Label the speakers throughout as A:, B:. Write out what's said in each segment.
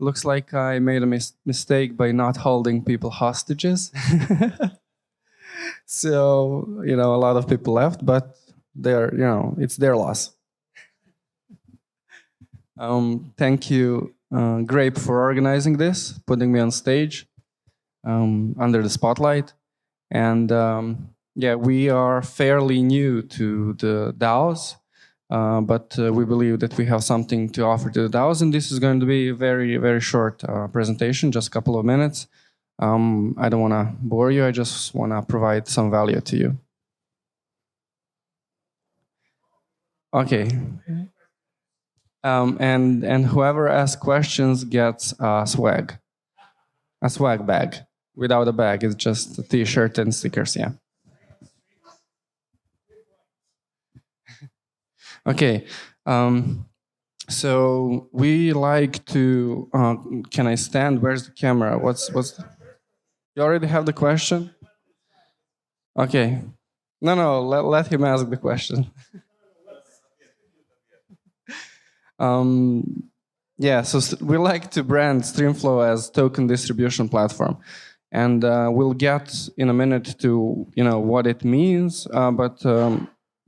A: Looks like I made a mistake by not holding people hostages. So, a lot of people left, but it's their loss. Thank you, Grape, for organizing this, putting me on stage under the spotlight. And yeah, we are fairly new to the DAOs, but we believe that we have something to offer to the DAOs, and this is going to be a very, very short presentation, just a couple of minutes. I don't want to bore you, I just want to provide some value to you. Okay. And whoever asks questions gets a swag bag. Without a bag, it's just a t-shirt and stickers, yeah. Okay, so we like to, can I stand? Where's the camera? You already have the question? Okay. No, let him ask the question. Yeah, so we like to brand Streamflow as token distribution platform. And we'll get in a minute to what it means, but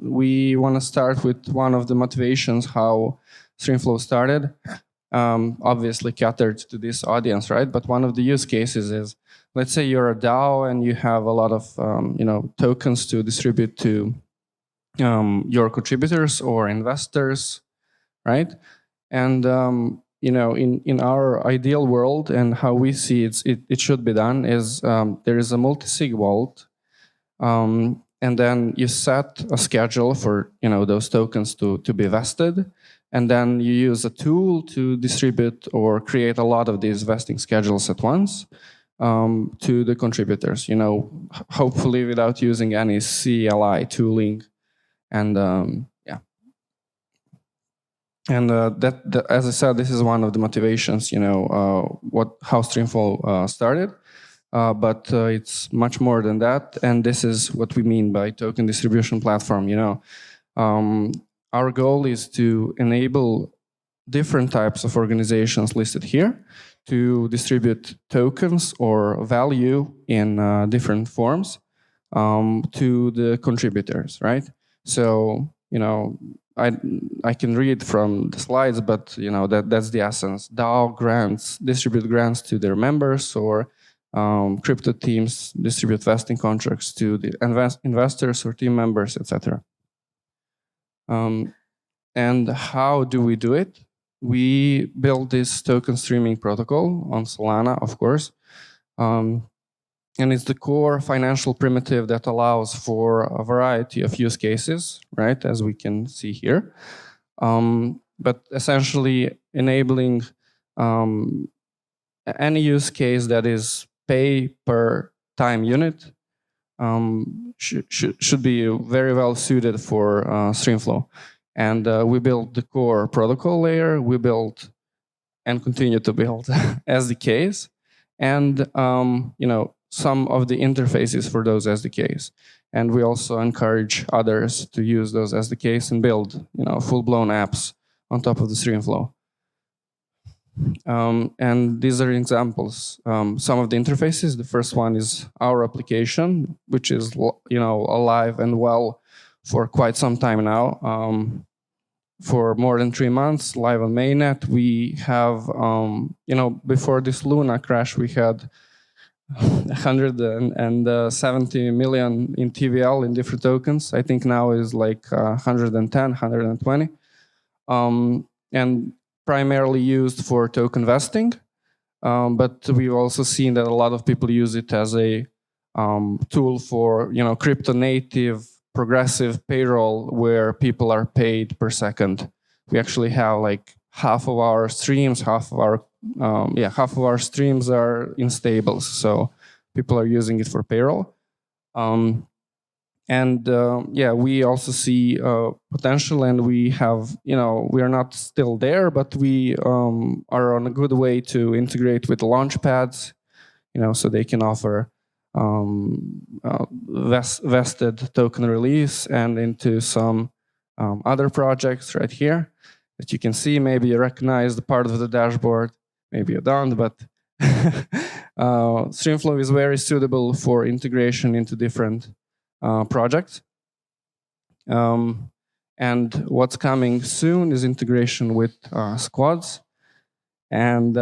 A: we want to start with one of the motivations how Streamflow started, obviously catered to this audience, right? But one of the use cases is, let's say you're a DAO and you have a lot of tokens to distribute to your contributors or investors, right? And in our ideal world and how we see it should be done is there is a multi-sig vault, and then you set a schedule for those tokens to be vested, and then you use a tool to distribute or create a lot of these vesting schedules at once to the contributors. Hopefully without using any CLI tooling, and And as I said, this is one of the motivations, how Streamflow started. But it's much more than that, and this is what we mean by token distribution platform. Our goal is to enable different types of organizations listed here to distribute tokens or value in different forms to the contributors, right? So, I can read from the slides, but that's the essence. DAO grants distribute grants to their members, or crypto teams distribute vesting contracts to the investors or team members, etc. And how do we do it? We build this token streaming protocol on Solana, of course. And it's the core financial primitive that allows for a variety of use cases, right, as we can see here. But essentially enabling any use case that is pay per time unit should be very well suited for Streamflow. And we built the core protocol layer, we built and continue to build SDKs, and some of the interfaces for those SDKs. And we also encourage others to use those SDKs and build full-blown apps on top of the Streamflow. And these are examples. Some of the interfaces. The first one is our application, which is alive and well for quite some time now. For more than 3 months, live on mainnet. We have, before this Luna crash, we had 170 million in TVL in different tokens. I think now is like 110, 120. And primarily used for token vesting. But we've also seen that a lot of people use it as a tool for crypto native progressive payroll where people are paid per second. We actually have like half of our streams, half of our streams are in stables, so people are using it for payroll. We also see potential, and we have, we are not still there, but we are on a good way to integrate with launch pads, so they can offer vested token release and into some other projects right here. that you can see. Maybe you recognize the part of the dashboard, maybe you don't, but Streamflow is very suitable for integration into different projects. And what's coming soon is integration with squads and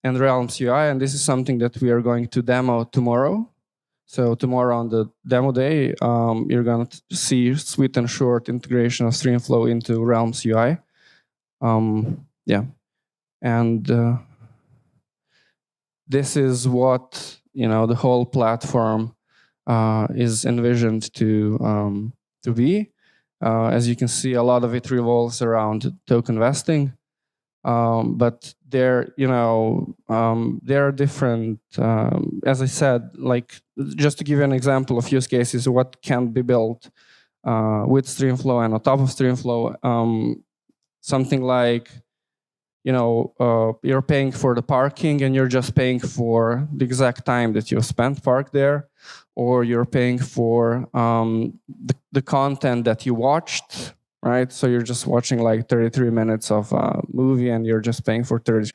A: Realms UI, and this is something that we are going to demo tomorrow. So tomorrow on the demo day, you're going to see sweet and short integration of Streamflow into Realms UI. Yeah, and this is what the whole platform is envisioned to be. As you can see, a lot of it revolves around token vesting, but there are different. As I said, like just to give you an example of use cases, what can be built with Streamflow and on top of Streamflow, something like you're paying for the parking and you're just paying for the exact time that you spent parked there, or you're paying for the content that you watched, right? So you're just watching like 33 minutes of a movie and you're just paying for 30.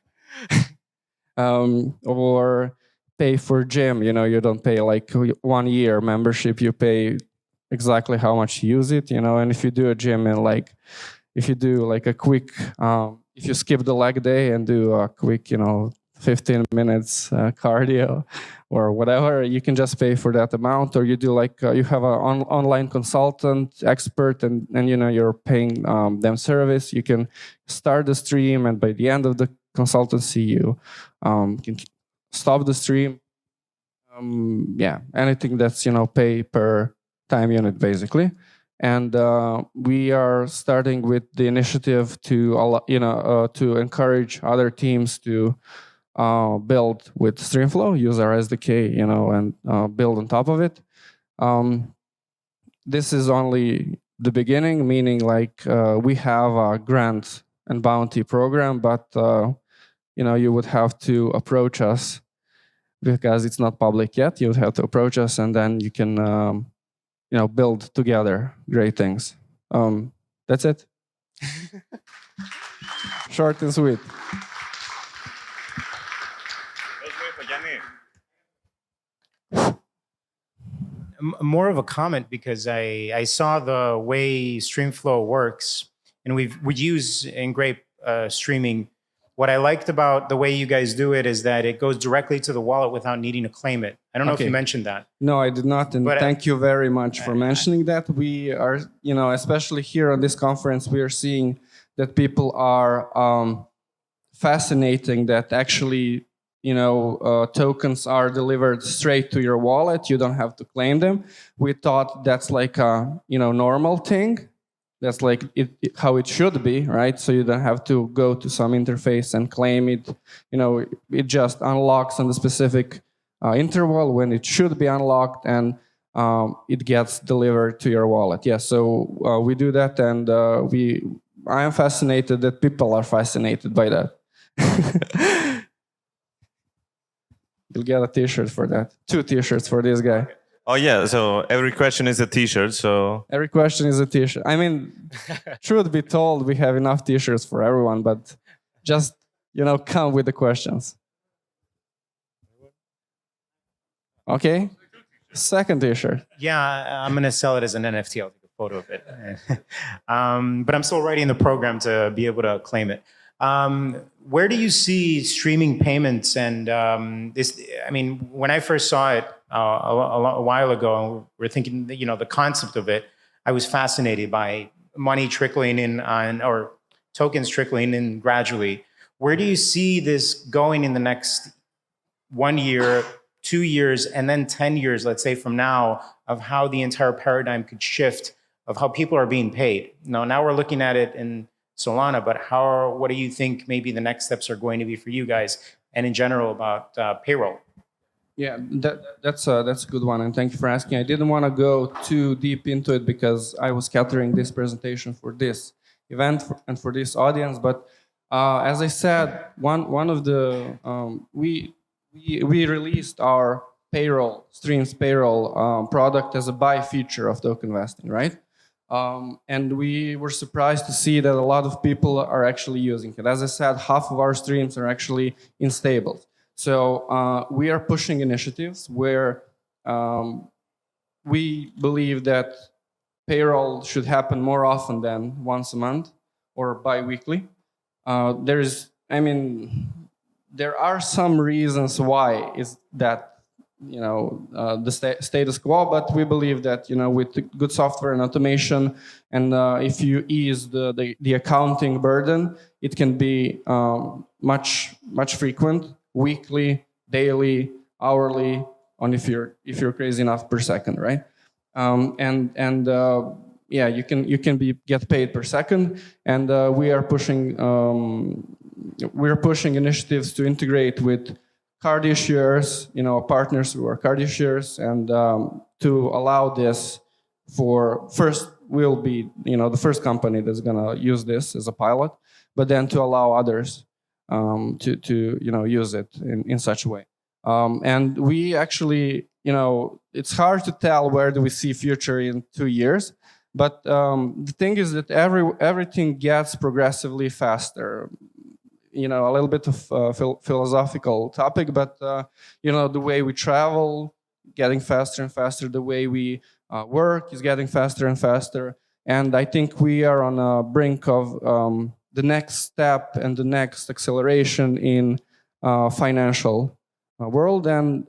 A: Or pay for gym, you don't pay like 1 year membership, you pay exactly how much you use it, and if you do a gym and like, if you do like a quick, if you skip the leg day and do a quick, 15 minutes cardio or whatever, you can just pay for that amount. Or you do like, you have an online consultant expert and you're paying them service. You can start the stream and by the end of the consultancy, you can stop the stream. Yeah, anything that's, pay per time unit basically. And we are starting with the initiative to to encourage other teams to build with Streamflow, use our SDK, and build on top of it. This is only the beginning, meaning like we have a grant and bounty program, but you would have to approach us because it's not public yet. You would have to approach us, and then you can build together great things. That's it. Short and sweet.
B: More of a comment because I saw the way Streamflow works, and we use in Grape streaming. What I liked about the way you guys do it is that it goes directly to the wallet without needing to claim it. I don't know if you mentioned that.
A: No, I did not, and thank you very much for mentioning that. We are, especially here on this conference, we are seeing that people are fascinating that actually, tokens are delivered straight to your wallet. You don't have to claim them. We thought that's like a, normal thing. That's like how it should be, right? So you don't have to go to some interface and claim it. It just unlocks on the specific interval when it should be unlocked, and it gets delivered to your wallet. Yeah, so we do that, and I am fascinated that people are fascinated by that. You'll get a T-shirt for that. 2 T-shirts for this guy.
C: Oh yeah, so every question is a T-shirt. So
A: every question is a T-shirt. I mean, truth be told, we have enough T-shirts for everyone, but just come with the questions. Okay, second T-shirt.
B: Yeah, I'm gonna sell it as an NFT. I'll take a photo of it. But I'm still writing the program to be able to claim it. Where do you see streaming payments and this? I mean, when I first saw it a while ago, we're thinking, the concept of it, I was fascinated by money trickling in or tokens trickling in gradually. Where do you see this going in the next 1 year, 2 years, and then 10 years, let's say from now, of how the entire paradigm could shift of how people are being paid? Now we're looking at it in Solana, but what do you think maybe the next steps are going to be for you guys, and in general about payroll?
A: Yeah, that's a good one, and thank you for asking. I didn't want to go too deep into it because I was catering this presentation for this event and for this audience. But as I said, one of the we released our payroll streams payroll product as a buy feature of token vesting, right? And we were surprised to see that a lot of people are actually using it. As I said, half of our streams are actually in stables. So we are pushing initiatives where we believe that payroll should happen more often than once a month or bi-weekly. There are some reasons why is that the status quo, but we believe that with good software and automation, and if you ease the accounting burden, it can be much frequent, weekly, daily, hourly, on if you're crazy enough per second, right? Yeah, you can get paid per second, and we are pushing initiatives to integrate with card issuers, partners who are card issuers, and to allow this for first we'll be the first company that's gonna use this as a pilot, but then to allow others to use it in such a way. And we actually, it's hard to tell where do we see future in 2 years, but the thing is that everything gets progressively faster. A little bit of philosophical topic, but the way we travel, getting faster and faster. The way we work is getting faster and faster. And I think we are on a brink of the next step and the next acceleration in financial world and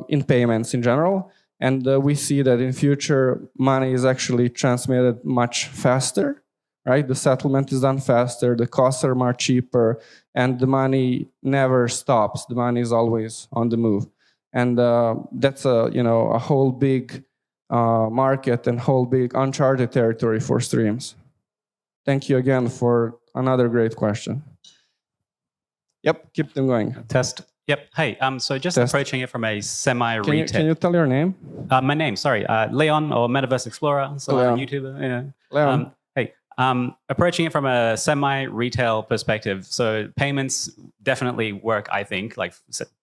A: in payments in general. And we see that in future, money is actually transmitted much faster. Right? The settlement is done faster, the costs are much cheaper, and the money never stops. The money is always on the move. And that's a whole big market and whole big uncharted territory for streams. Thank you again for another great question. Yep, keep them going.
D: Test. Yep. Hey, so just
A: Test.
D: approaching it from a semi-retail.
A: Can you tell your name?
D: My name, sorry. Leon, or Metaverse Explorer, Solana YouTuber. Yeah.
A: Leon.
D: Approaching it from a semi-retail perspective. So payments definitely work, I think, like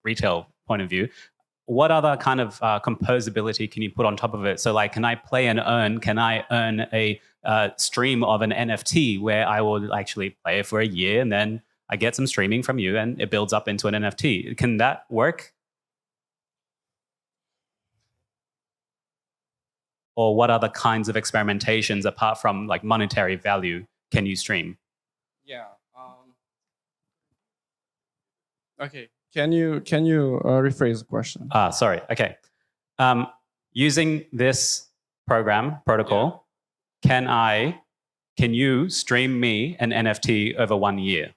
D: retail point of view. What other kind of composability can you put on top of it? So like, can I play and earn? Can I earn a stream of an NFT where I will actually play it for a year and then I get some streaming from you and it builds up into an NFT? Can that work? Or what other kinds of experimentations apart from like monetary value can you stream?
A: Yeah. Okay. Can you rephrase the question?
D: Sorry. Okay. Using this protocol, can you stream me an NFT over 1 year?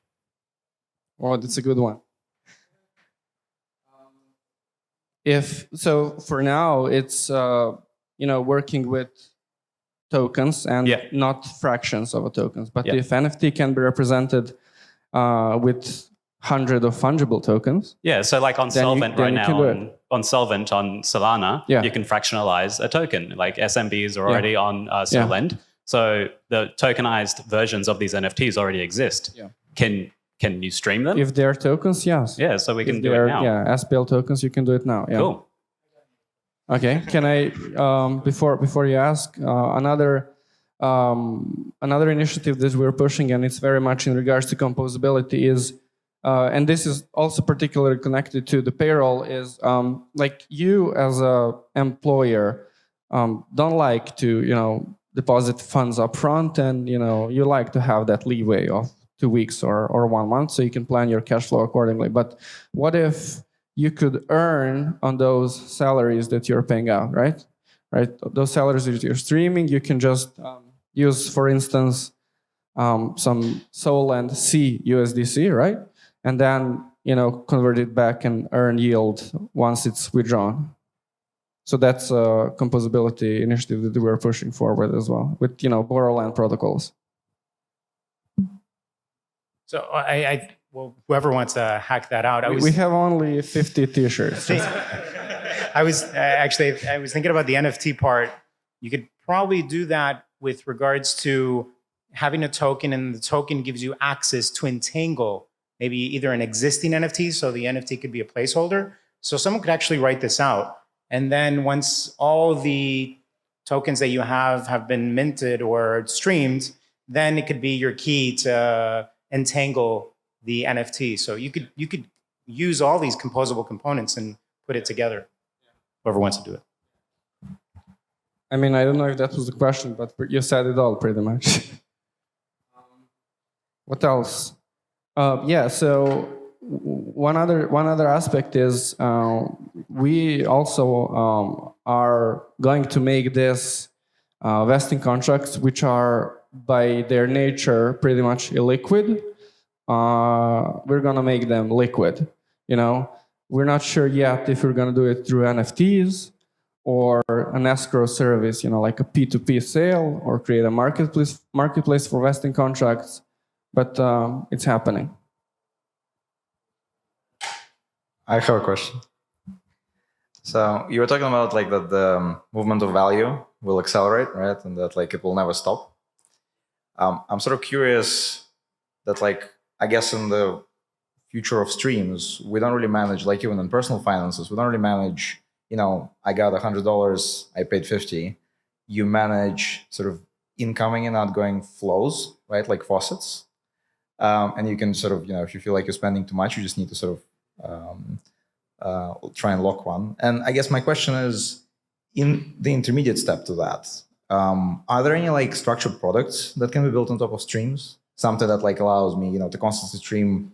A: Oh, that's a good one. So for now, it's working with tokens and not fractions of a tokens. But if NFT can be represented with hundreds of fungible tokens.
D: Yeah, so like on Solvent right now, on Solvent on Solana, you can fractionalize a token. Like SMBs are already on Solend. So the tokenized versions of these NFTs already exist. Yeah. Can you stream them?
A: If they're tokens, yes.
D: Yeah, so we can do it now.
A: Yeah, SPL tokens, you can do it now. Yeah.
D: Cool.
A: Okay, can I, before you ask, another initiative that we're pushing, and it's very much in regards to composability, is, and this is also particularly connected to the payroll, is like you as a employer don't like to, deposit funds up front, and, you like to have that leeway of 2 weeks or 1 month so you can plan your cash flow accordingly. But what if you could earn on those salaries that you're paying out, right? Those salaries that you're streaming, you can just use, for instance, some Sol and C USDC, right? And then, convert it back and earn yield once it's withdrawn. So that's a composability initiative that we're pushing forward as well with, borrow-land protocols.
B: So well, whoever wants to hack that out.
A: We have only 50 t-shirts.
B: I was thinking about the NFT part. You could probably do that with regards to having a token, and the token gives you access to entangle maybe either an existing NFT, so the NFT could be a placeholder. So someone could actually write this out. And then once all the tokens that you have been minted or streamed, then it could be your key to entangle the NFT. So you could use all these composable components and put it together. Whoever wants to do it.
A: I mean, I don't know if that was the question, but you said it all pretty much. What else? Yeah, so one other aspect is we also are going to make this vesting contracts, which are by their nature pretty much illiquid. We're gonna make them liquid. We're not sure yet if we're gonna do it through NFTs or an escrow service, like a P2P sale, or create a marketplace for vesting contracts. But it's happening.
E: I have a question. So you were talking about like that the movement of value will accelerate, right? And that like it will never stop. I'm sort of curious that like, I guess in the future of streams, we don't really manage, like even in personal finances, we don't really manage, I got $100, I paid 50. You manage sort of incoming and outgoing flows, right? Like faucets. And you can sort of, if you feel like you're spending too much, you just need to sort of try and lock one. And I guess my question is, in the intermediate step to that, are there any like structured products that can be built on top of streams? Something that like allows me, to constantly stream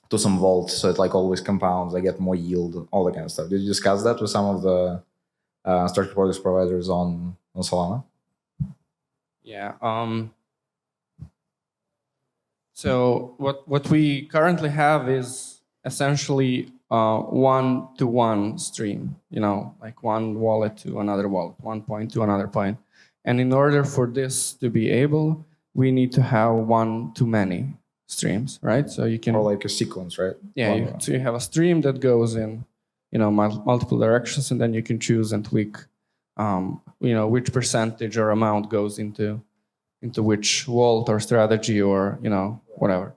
E: to some vault, so it like always compounds, I get more yield, all that kind of stuff. Did you discuss that with some of the structured products providers on Solana?
A: Yeah. So what we currently have is essentially one-to-one stream, like one wallet to another wallet, one point to another point. And in order for this to be able, we need to have one-to-many streams, right? So you can...
E: Or like a sequence, right?
A: Yeah, so you have a stream that goes in, multiple directions, and then you can choose and tweak, which percentage or amount goes into which vault or strategy or, whatever.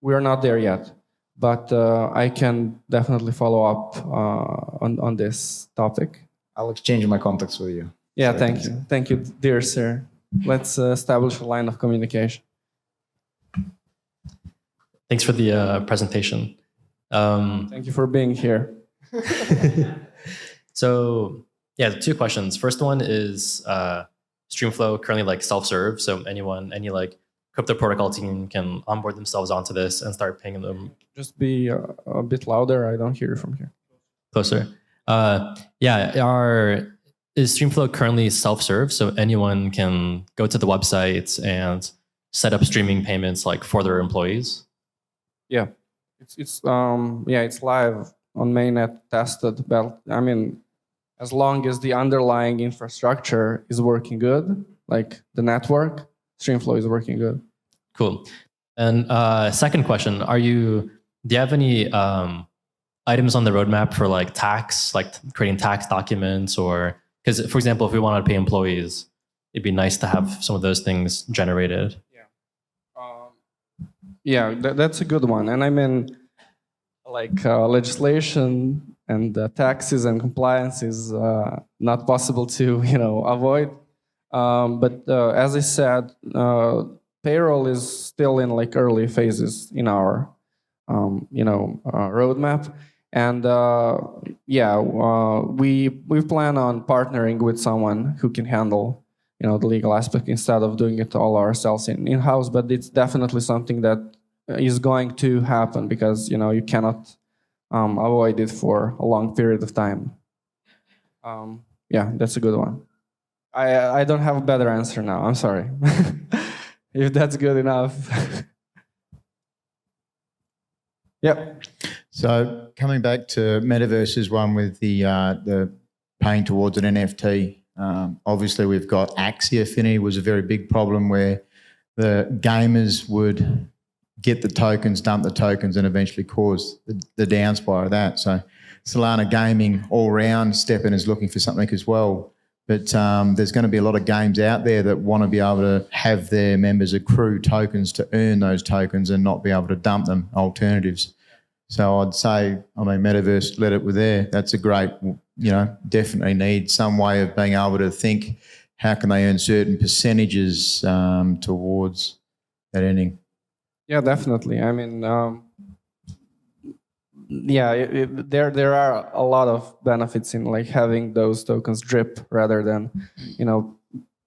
A: We are not there yet, but I can definitely follow up on this topic.
E: I'll exchange my contacts with you.
A: Yeah, thank you. Thank you, dear sir. Let's establish a line of communication.
F: Thanks for the presentation.
A: Thank you for being here.
F: So, yeah, 2 questions. First one is Streamflow currently like self-serve, so any like crypto protocol team can onboard themselves onto this and start paying them.
A: Just be a bit louder. I don't hear you from here.
F: Closer. Is Streamflow currently self-serve, so anyone can go to the website and set up streaming payments like for their employees?
A: Yeah, it's live on mainnet, tested. But I mean, as long as the underlying infrastructure is working good, like the network, Streamflow is working good.
F: Cool. And second question, do you have any items on the roadmap for like tax, like creating tax documents, or because, for example, if we wanted to pay employees, it'd be nice to have some of those things generated.
A: Yeah, that's a good one. And I mean, like legislation and taxes and compliance is not possible to avoid. But as I said, payroll is still in like early phases in our roadmap. And we plan on partnering with someone who can handle the legal aspect instead of doing it all ourselves in-house. But it's definitely something that is going to happen because you cannot avoid it for a long period of time. Yeah, that's a good one. I don't have a better answer now. I'm sorry. If that's good enough. Yep.
G: So coming back to Metaverse's one with the paying towards an NFT, obviously we've got Axie Affinity was a very big problem where the gamers would get the tokens, dump the tokens, and eventually cause the downside of that. So Solana Gaming all round, Steppen is looking for something as well. But there's going to be a lot of games out there that want to be able to have their members accrue tokens to earn those tokens and not be able to dump them, alternatives. So I'd say, I mean, Metaverse, let it with there. That's a great, definitely need some way of being able to think how can they earn certain percentages towards that ending.
A: Yeah, definitely. I mean, there are a lot of benefits in like having those tokens drip rather than,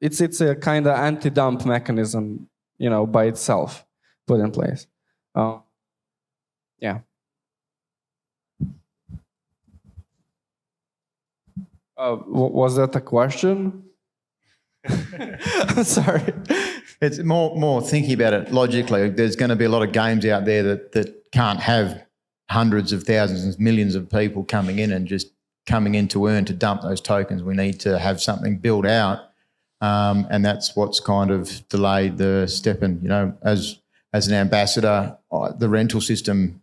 A: it's a kind of anti-dump mechanism, by itself put in place. Yeah. Was that a question? I'm sorry.
G: It's more thinking about it logically. There's going to be a lot of games out there that can't have hundreds of thousands and millions of people coming in and just coming in to earn, to dump those tokens. We need to have something built out. And that's what's kind of delayed the step in, as an ambassador, the rental system,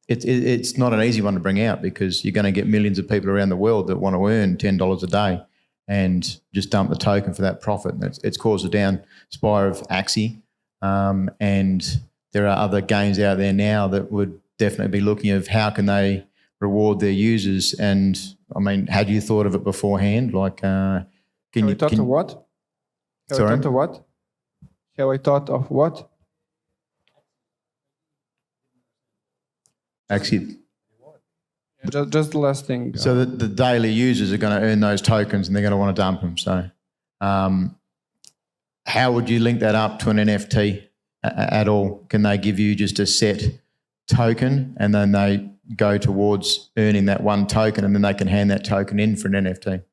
G: it's not an easy one to bring out because you're going to get millions of people around the world that want to earn $10 a day and just dump the token for that profit. And it's caused a down spire of Axie. And there are other games out there now that would definitely be looking at how can they reward their users. And I mean, had you thought of it beforehand? Like,
A: Have I thought of what?
G: Sorry?
A: Have I thought of what? Have I thought of what?
G: Axie.
A: Just the last thing.
G: So the daily users are going to earn those tokens and they're going to want to dump them. So how would you link that up to an NFT at all? Can they give you just a set token and then they go towards earning that one token and then they can hand that token in for an NFT?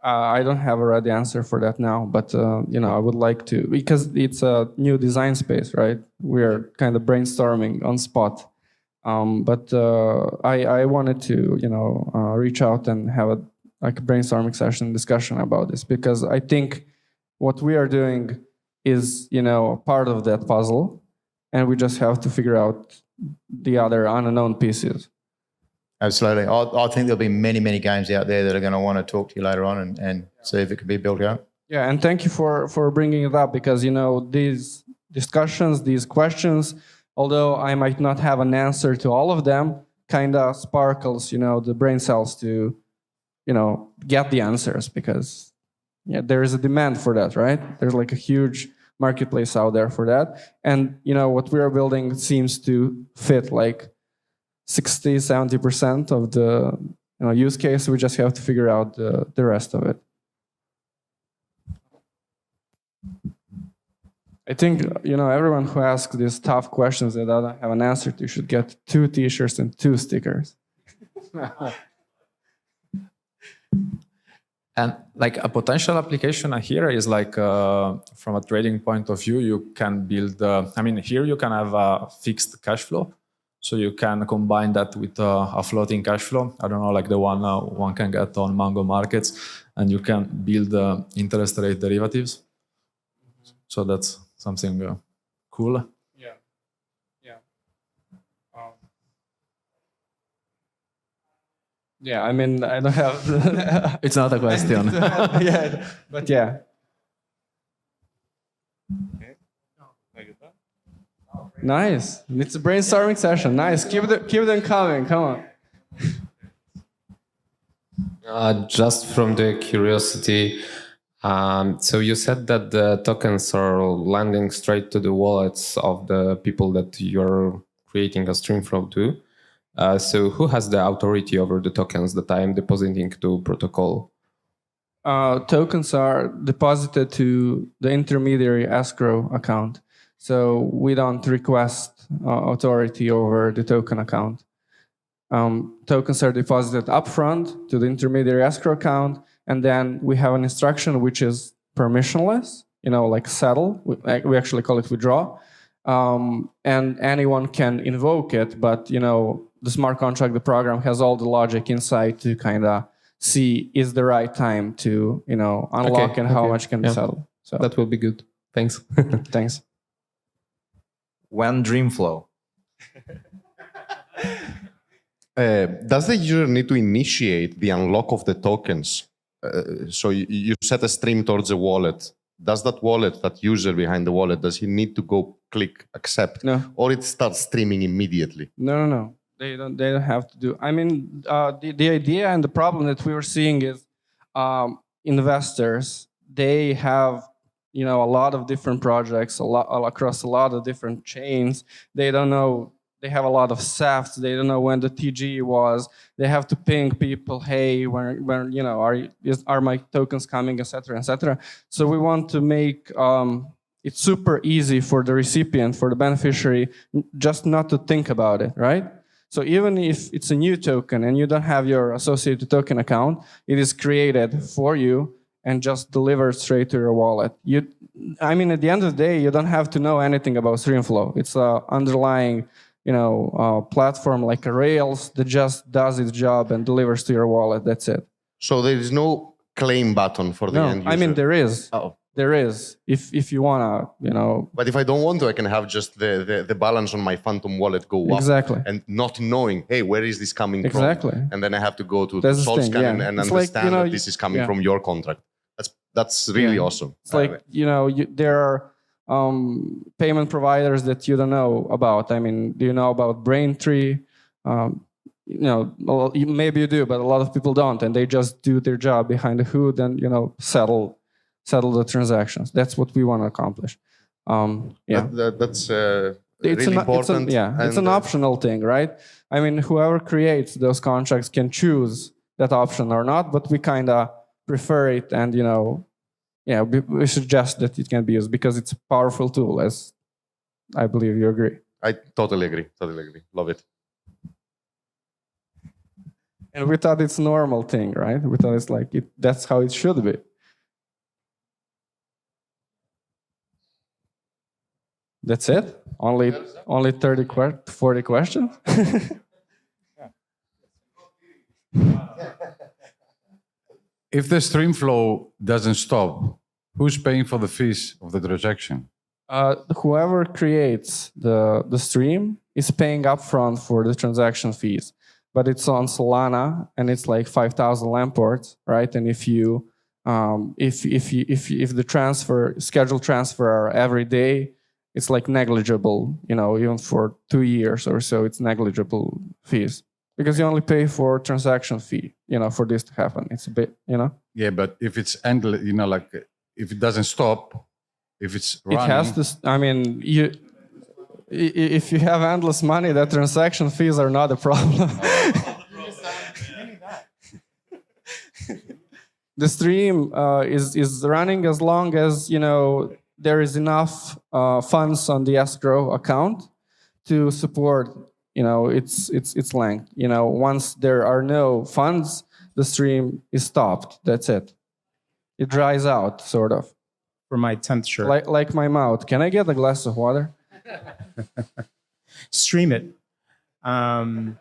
A: I don't have a ready answer for that now, but I would like to, because it's a new design space, right? We are kind of brainstorming on spot. But I wanted to, reach out and have a brainstorming session discussion about this, because I think what we are doing is, part of that puzzle, and we just have to figure out the other unknown pieces.
G: Absolutely. I think there'll be many, many games out there that are going to want to talk to you later on and see if it can be built out.
A: Yeah, and thank you for bringing it up, because, these discussions, these questions, although I might not have an answer to all of them, kind of sparkles, the brain cells to, get the answers, because there is a demand for that, right? There's like a huge marketplace out there for that. And, what we are building seems to fit like 60-70% of the use case. We just have to figure out the rest of it. I think everyone who asks these tough questions that I don't have an answer to should get 2 T-shirts and 2 stickers.
H: And like a potential application here is like from a trading point of view, you can build. Here you can have a fixed cash flow. So you can combine that with a floating cash flow. I don't know, like the one can get on Mango markets, and you can build interest rate derivatives. So that's something cool.
A: Yeah. Yeah, I mean, I don't have...
H: It's not a question.
A: Yeah, but yeah. Nice. It's a brainstorming session. Nice. Keep them coming. Come on.
I: Just from the curiosity, so you said that the tokens are landing straight to the wallets of the people that you're creating a Streamflow to. So who has the authority over the tokens that I am depositing to protocol?
A: Tokens are deposited to the intermediary escrow account. So we don't request authority over the token account. Tokens are deposited upfront to the intermediary escrow account, and then we have an instruction which is permissionless, like settle. We actually call it withdraw. And anyone can invoke it, but the smart contract, the program has all the logic inside to kind of see is the right time to unlock and how much can be settled. So
I: that will be good. Thanks.
A: Thanks.
E: When Dreamflow?
J: Does the user need to initiate the unlock of the tokens? So you set a stream towards the wallet, does that wallet, that user behind the wallet, does he need to go click accept?
A: No.
J: Or it starts streaming immediately?
A: No. They don't have to do. I mean, the idea and the problem that we were seeing is investors, they have, a lot of different projects, across a lot of different chains. They don't know. They have a lot of SAFs. They don't know when the TG was. They have to ping people, hey, when are my tokens coming, etc., etc. So we want to make it super easy for the recipient, for the beneficiary, just not to think about it, right? So even if it's a new token and you don't have your associated token account, it is created for you and just delivered straight to your wallet. At the end of the day, you don't have to know anything about Streamflow. It's an underlying, platform like a Rails that just does its job and delivers to your wallet. That's it.
J: So there is no claim button for the end user?
A: There is.
J: Oh.
A: There is, if you wanna,
J: But if I don't want to, I can have just the balance on my Phantom wallet go up.
A: Exactly.
J: And not knowing, hey, where is this coming
A: Exactly.
J: from? And then I have to go to
A: That's
J: the
A: the thing,
J: SolScan
A: yeah.
J: and
A: It's
J: understand
A: like,
J: that this is coming from your contract. That's really awesome.
A: It's like, there are payment providers that you don't know about. Do you know about Braintree? Maybe you do, but a lot of people don't, and they just do their job behind the hood and settle the transactions. That's what we want to accomplish.
J: That's really important.
A: It's an optional thing, right? Whoever creates those contracts can choose that option or not, but we kind of prefer it, and we suggest that it can be used because it's a powerful tool, as I believe you agree.
J: I totally agree. Love it.
A: And we thought it's a normal thing, right? We thought it's like that's how it should be. That's it? Only 40 questions?
K: If the Streamflow doesn't stop, who's paying for the fees of the transaction?
A: Whoever creates the stream is paying upfront for the transaction fees. But it's on Solana, and it's like 5,000 Lamports, right? And if the scheduled transfer are every day, it's like negligible, even for 2 years or so, it's negligible fees. Because you only pay for transaction fee, for this to happen. It's a bit,
K: Yeah, but if it's endless, if it doesn't stop, if it's running...
A: It has to, if you have endless money, that transaction fees are not a problem. The stream is running as long as, there is enough funds on the escrow account to support, its length. Once there are no funds, the stream is stopped. That's it. It dries out, sort of.
B: For my 10th shirt.
A: Like my mouth. Can I get a glass of water?
B: Stream it. One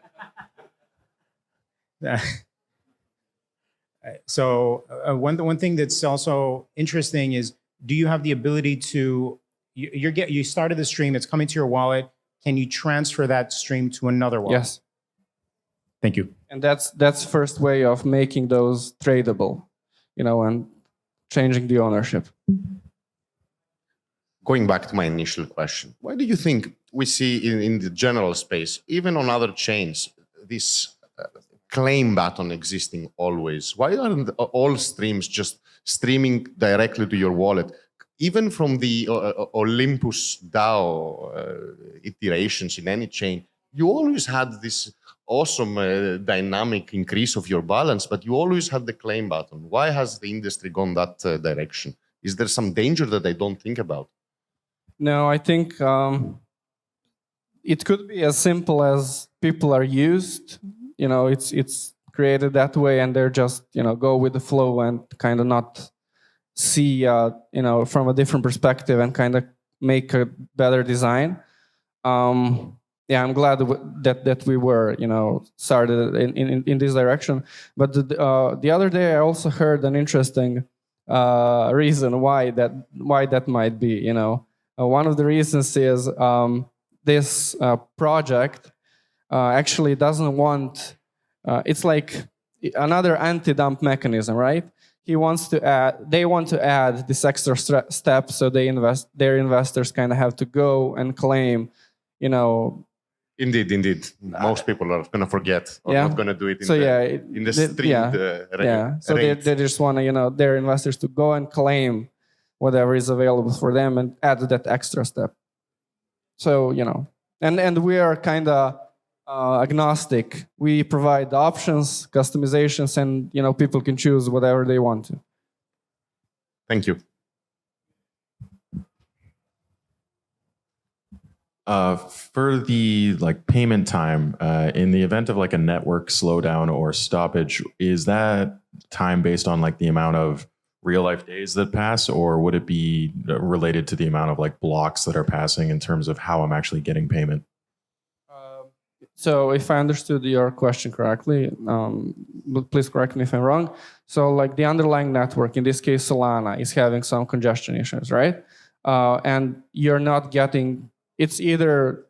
B: thing that's also interesting is, do you have the ability to, you started the stream, it's coming to your wallet, can you transfer that stream to another wallet?
A: Yes.
B: Thank you.
A: And that's first way of making those tradable, and changing the ownership.
J: Going back to my initial question, why do you think we see in the general space, even on other chains, this claim button existing always? Why aren't all streams just streaming directly to your wallet? Even from the Olympus DAO iterations in any chain, you always had this awesome dynamic increase of your balance, but you always had the claim button. Why has the industry gone that direction? Is there some danger that I don't think about?
A: No, I think it could be as simple as people are used. It's created that way, and they're just go with the flow and kind of not see from a different perspective and kind of make a better design. I'm glad that we were started in this direction. But the other day I also heard an interesting reason why that might be. One of the reasons is this project actually doesn't want. It's like another anti-dump mechanism, right? They want to add this extra step, so their investors kind of have to go and claim,
J: Indeed. Most people are going to forget or not going to do it in the streamed rate.
A: So they just want to, their investors to go and claim whatever is available for them and add that extra step. So, and we are kind of agnostic. We provide the options, customizations, and, people can choose whatever they want to.
J: Thank you.
L: For the payment time, in the event of a network slowdown or stoppage, is that time based on the amount of real life days that pass, or would it be related to the amount of blocks that are passing in terms of how I'm actually getting payment?
A: So if I understood your question correctly, please correct me if I'm wrong. So the underlying network, in this case Solana, is having some congestion issues, right? And you're not getting. It's either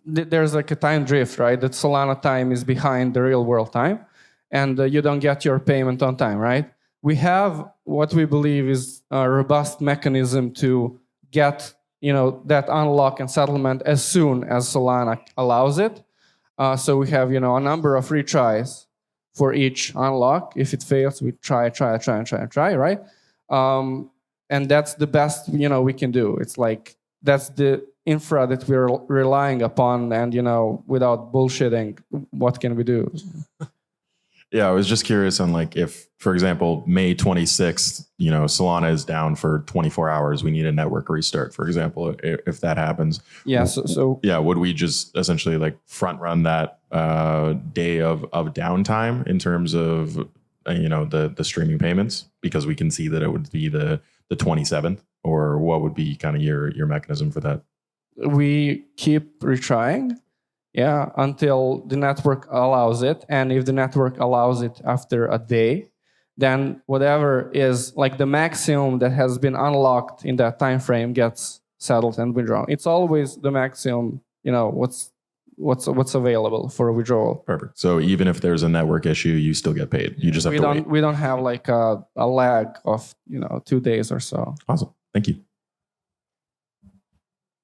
A: there's a time drift, right? That Solana time is behind the real world time, and you don't get your payment on time, right? We have what we believe is a robust mechanism to get that unlock and settlement as soon as Solana allows it. So we have a number of retries for each unlock. If it fails, we try, right? And that's the best we can do. It's that's the infra that we're relying upon, and without bullshitting, what can we do?
L: Yeah, I was just curious on if, for example, May 26th, Solana is down for 24 hours. We need a network restart, for example, if that happens.
A: Yeah. So
L: yeah, would we just essentially front run that day of downtime in terms of the streaming payments, because we can see that it would be the 27th, or what would be kind of your mechanism for that?
A: We keep retrying. Yeah, until the network allows it. And if the network allows it after a day, then whatever is the maximum that has been unlocked in that time frame gets settled and withdrawn. It's always the maximum, what's available for a withdrawal.
L: Perfect. So even if there's a network issue, you still get paid. You just have to wait.
A: We don't have a lag of 2 days or so.
L: Awesome. Thank you.